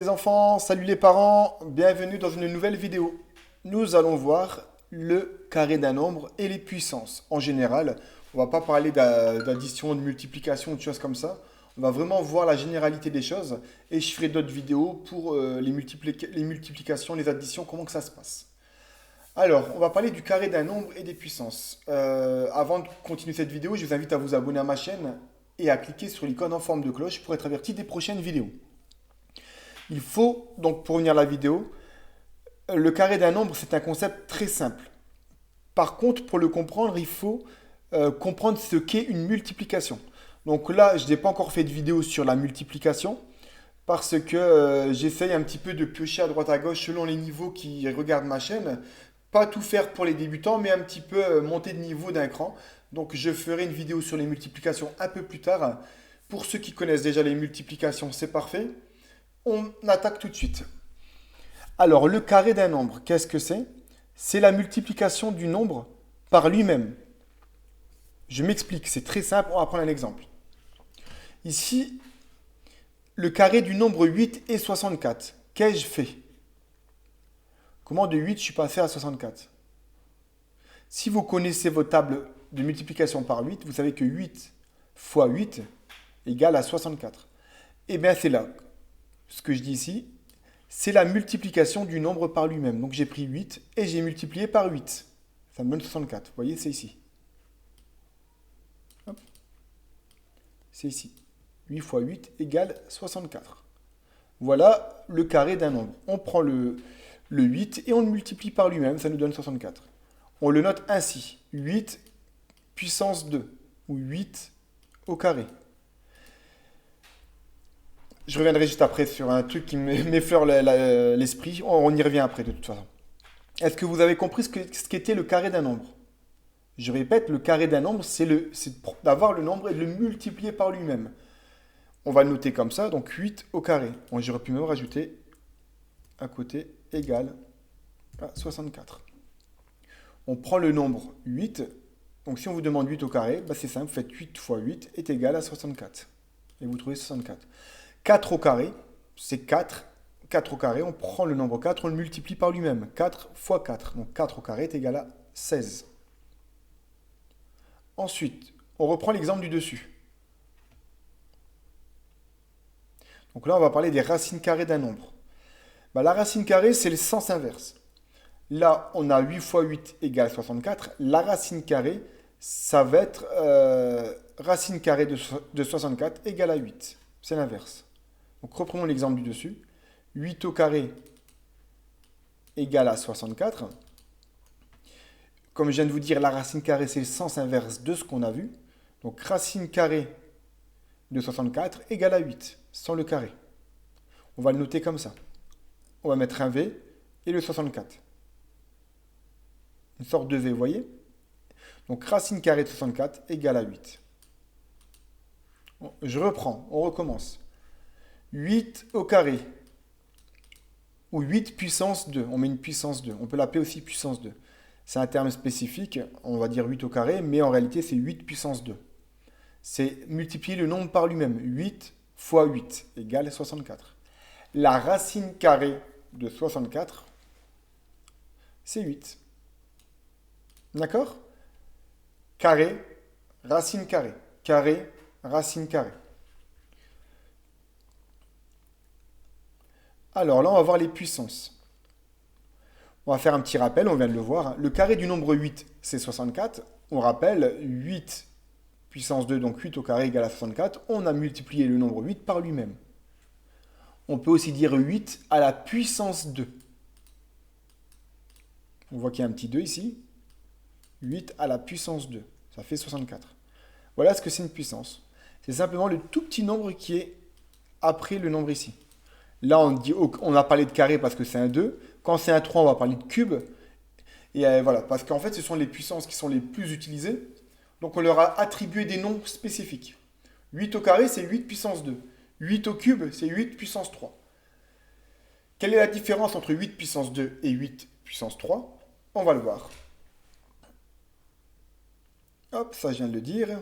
Les enfants, salut les parents, bienvenue dans une nouvelle vidéo. Nous allons voir le carré d'un nombre et les puissances. En général, on va pas parler d'addition, de multiplication, de choses comme ça. On va vraiment voir la généralité des choses et je ferai d'autres vidéos pour les multiplications, les additions, comment que ça se passe. Alors, on va parler du carré d'un nombre et des puissances. Avant de continuer cette vidéo, je vous invite à vous abonner à ma chaîne et à cliquer sur l'icône en forme de cloche pour être averti des prochaines vidéos. Il faut, donc pour revenir à la vidéo, le carré d'un nombre, c'est un concept très simple. Par contre, pour le comprendre, il faut comprendre ce qu'est une multiplication. Donc là, je n'ai pas encore fait de vidéo sur la multiplication parce que j'essaye un petit peu de piocher à droite à gauche selon les niveaux qui regardent ma chaîne. Pas tout faire pour les débutants, mais un petit peu monter de niveau d'un cran. Donc je ferai une vidéo sur les multiplications un peu plus tard. Pour ceux qui connaissent déjà les multiplications, c'est parfait. On attaque tout de suite. Alors, le carré d'un nombre, qu'est-ce que c'est? C'est la multiplication du nombre par lui-même. Je m'explique, c'est très simple, on va prendre un exemple. Ici, le carré du nombre 8 et 64. Qu'ai-je fait? Comment de 8 je suis passé à 64? Si vous connaissez vos tables de multiplication par 8, vous savez que 8 fois 8 égale à 64. Eh bien, c'est là. Ce que je dis ici, c'est la multiplication du nombre par lui-même. Donc j'ai pris 8 et j'ai multiplié par 8. Ça me donne 64. Vous voyez, c'est ici. Hop. C'est ici. 8 fois 8 égale 64. Voilà le carré d'un nombre. On prend le 8 et on le multiplie par lui-même. Ça nous donne 64. On le note ainsi. 8 puissance 2. Ou 8 au carré. Je reviendrai juste après sur un truc qui m'effleure l'esprit. On y revient après de toute façon. Est-ce que vous avez compris ce qu'était le carré d'un nombre? Je répète, le carré d'un nombre, c'est d'avoir le nombre et de le multiplier par lui-même. On va le noter comme ça, donc 8 au carré. Bon, j'aurais pu même rajouter à côté égal à 64. On prend le nombre 8. Donc si on vous demande 8 au carré, bah c'est simple, vous faites 8 fois 8 est égal à 64. Et vous trouvez 64. 4 au carré, c'est 4. 4 au carré, on prend le nombre 4, on le multiplie par lui-même. 4 fois 4. Donc 4 au carré est égal à 16. Ensuite, on reprend l'exemple du dessus. Donc là, on va parler des racines carrées d'un nombre. Bah, la racine carrée, c'est le sens inverse. Là, on a 8 fois 8 égale 64. La racine carrée, ça va être racine carrée de 64 égale à 8. C'est l'inverse. Donc reprenons l'exemple du dessus. 8 au carré égale à 64. Comme je viens de vous dire, la racine carrée, c'est le sens inverse de ce qu'on a vu. Donc racine carrée de 64 égale à 8, sans le carré. On va le noter comme ça. On va mettre un V et le 64. Une sorte de V, vous voyez? Donc racine carrée de 64 égale à 8. Je reprends, on recommence. 8 au carré, ou 8 puissance 2. On met une puissance 2. On peut l'appeler aussi puissance 2. C'est un terme spécifique, on va dire 8 au carré, mais en réalité c'est 8 puissance 2. C'est multiplier le nombre par lui-même. 8 fois 8 égale 64. La racine carrée de 64, c'est 8. D'accord? Carré, racine carrée. Carré, racine carrée. Alors là, on va voir les puissances. On va faire un petit rappel, on vient de le voir. Le carré du nombre 8, c'est 64. On rappelle, 8 puissance 2, donc 8 au carré égale à 64. On a multiplié le nombre 8 par lui-même. On peut aussi dire 8 à la puissance 2. On voit qu'il y a un petit 2 ici. 8 à la puissance 2. Ça fait 64. Voilà ce que c'est une puissance. C'est simplement le tout petit nombre qui est après le nombre ici. Là, on a parlé de carré parce que c'est un 2. Quand c'est un 3, on va parler de cube. Et voilà, parce qu'en fait, ce sont les puissances qui sont les plus utilisées. Donc, on leur a attribué des noms spécifiques. 8 au carré, c'est 8 puissance 2. 8 au cube, c'est 8 puissance 3. Quelle est la différence entre 8 puissance 2 et 8 puissance 3? On va le voir. Hop, ça je viens de le dire.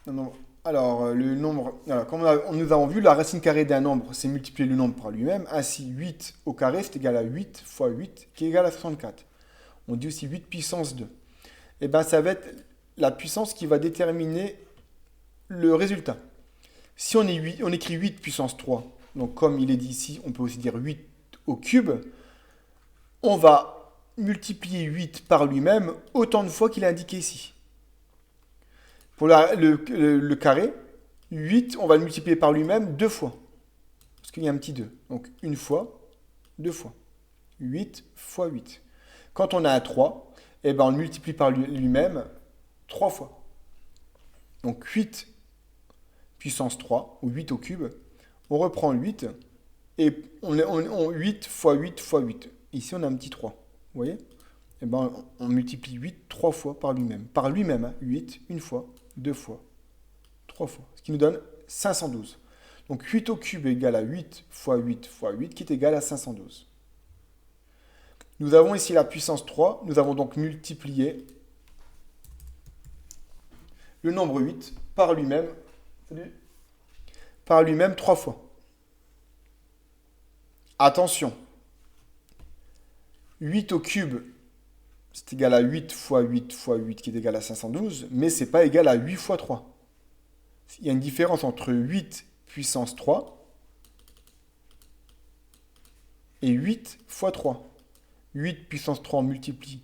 Non, non. Alors, le nombre, alors, comme nous avons vu, la racine carrée d'un nombre, c'est multiplier le nombre par lui-même. Ainsi, 8 au carré, c'est égal à 8 fois 8, qui est égal à 64. On dit aussi 8 puissance 2. Et bien, ça va être la puissance qui va déterminer le résultat. Si on écrit 8 puissance 3, donc comme il est dit ici, on peut aussi dire 8 au cube, on va multiplier 8 par lui-même autant de fois qu'il est indiqué ici. Pour le carré, 8, on va le multiplier par lui-même deux fois. Parce qu'il y a un petit 2. Donc une fois, deux fois. 8 fois 8. Quand on a un 3, eh ben on le multiplie par lui-même trois fois. Donc 8 puissance 3, ou 8 au cube. On reprend 8, et 8 fois 8 fois 8. Ici, on a un petit 3. Vous voyez? Eh ben, on multiplie 8 trois fois par lui-même. Par lui-même, hein, 8, une fois, deux fois, trois fois. Ce qui nous donne 512. Donc 8 au cube est égal à 8 fois 8 fois 8, qui est égal à 512. Nous avons ici la puissance 3. Nous avons donc multiplié le nombre 8 par lui-même, trois fois. Attention, 8 au cube, c'est égal à 8 fois 8 fois 8 qui est égal à 512, mais ce n'est pas égal à 8 fois 3. Il y a une différence entre 8 puissance 3 et 8 fois 3. 8 puissance 3 multiplie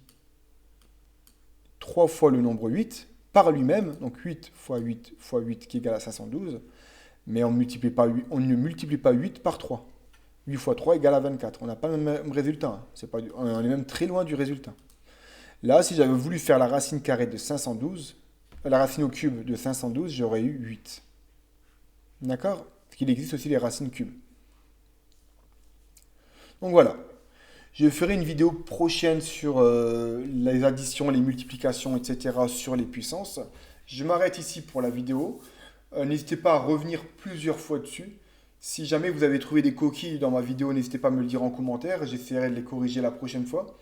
3 fois le nombre 8 par lui-même, donc 8 fois 8 fois 8 qui est égal à 512, mais on ne multiplie pas 8 par 3. 8 fois 3 égale à 24. On n'a pas le même résultat. Hein. On est même très loin du résultat. Là, si j'avais voulu faire la racine carrée de 512, la racine au cube de 512, j'aurais eu 8. D'accord? Parce qu'il existe aussi les racines cubes. Donc voilà. Je ferai une vidéo prochaine sur les additions, les multiplications, etc. sur les puissances. Je m'arrête ici pour la vidéo. N'hésitez pas à revenir plusieurs fois dessus. Si jamais vous avez trouvé des coquilles dans ma vidéo, n'hésitez pas à me le dire en commentaire. J'essaierai de les corriger la prochaine fois.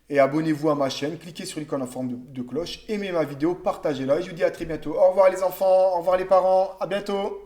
Et abonnez-vous à ma chaîne, cliquez sur l'icône en forme de cloche, aimez ma vidéo, partagez-la. Et je vous dis à très bientôt. Au revoir les enfants, au revoir les parents, à bientôt.